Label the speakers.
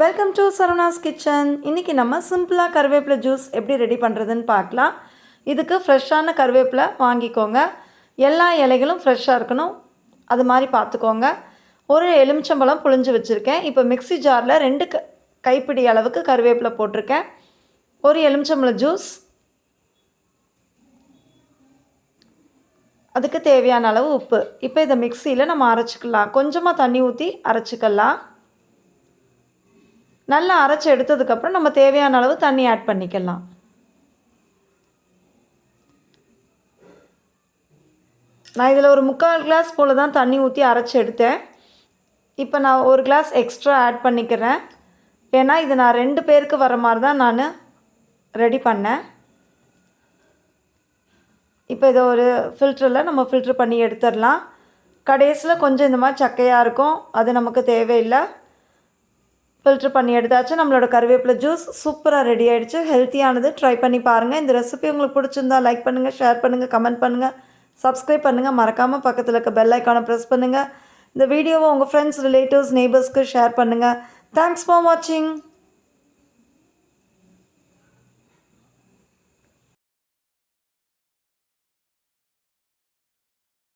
Speaker 1: Welcome to Saravanas kitchen. இன்றைக்கி நம்ம சிம்பிளாக கருவேப்பிலை ஜூஸ் எப்படி ரெடி பண்ணுறதுன்னு பார்க்கலாம். இதுக்கு ஃப்ரெஷ்ஷான கருவேப்பிலை வாங்கிக்கோங்க. எல்லா இலைகளும் ஃப்ரெஷ்ஷாக இருக்கணும், அது மாதிரி பார்த்துக்கோங்க. ஒரு எலுமிச்சம்பழம் புழிஞ்சு வச்சுருக்கேன். இப்போ மிக்ஸி ஜாரில் 2 கைப்பிடி அளவுக்கு கருவேப்பிலை போட்டிருக்கேன். ஒரு எலுமிச்சம்பழ ஜூஸ், அதுக்கு தேவையான அளவு உப்பு. இப்போ இதை மிக்சியில் நம்ம அரைச்சிக்கலாம். கொஞ்சமாக தண்ணி ஊற்றி அரைச்சிக்கலாம். நல்லா அரைச்சி எடுத்ததுக்கப்புறம் நம்ம தேவையான அளவு தண்ணி ஆட் பண்ணிக்கலாம். நான் இதில் ஒரு 3/4 கிளாஸ் போல் தான் தண்ணி ஊற்றி அரைச்சி எடுத்தேன். இப்போ நான் 1 கிளாஸ் எக்ஸ்ட்ரா ஆட் பண்ணிக்கிறேன். ஏன்னா இது நான் 2 பேருக்கு வர மாதிரி தான் நான் ரெடி பண்ணேன். இப்போ இதை ஒரு ஃபில்டரில் நம்ம ஃபில்ட்ரு பண்ணி எடுத்துடலாம். கடைசியில் கொஞ்சம் இந்த மாதிரி சக்கையாக இருக்கும், அது நமக்கு தேவையில்லை. ஃபில்ட்ரு பண்ணி எடுத்தாச்சு. நம்மளோட கருவேப்பிலை ஜூஸ் சூப்பராக ரெடி ஆகிடுச்சு. ஹெல்த்தியானது. ட்ரை பண்ணி பாருங்கள். இந்த ரெசிபி உங்களுக்கு பிடிச்சிருந்தா லைக் பண்ணுங்கள், ஷேர் பண்ணுங்கள், கமெண்ட் பண்ணுங்கள், சப்ஸ்கிரைப் பண்ணுங்கள். மறக்காமல் பக்கத்தில் இருக்க பெல் ஐக்கானை ப்ரெஸ் பண்ணுங்கள். இந்த வீடியோவை உங்கள் ஃப்ரெண்ட்ஸ், ரிலேட்டிவ்ஸ், நெய்பர்ஸ்க்கு ஷேர் பண்ணுங்கள். தேங்க்ஸ் ஃபார் வாட்சிங்.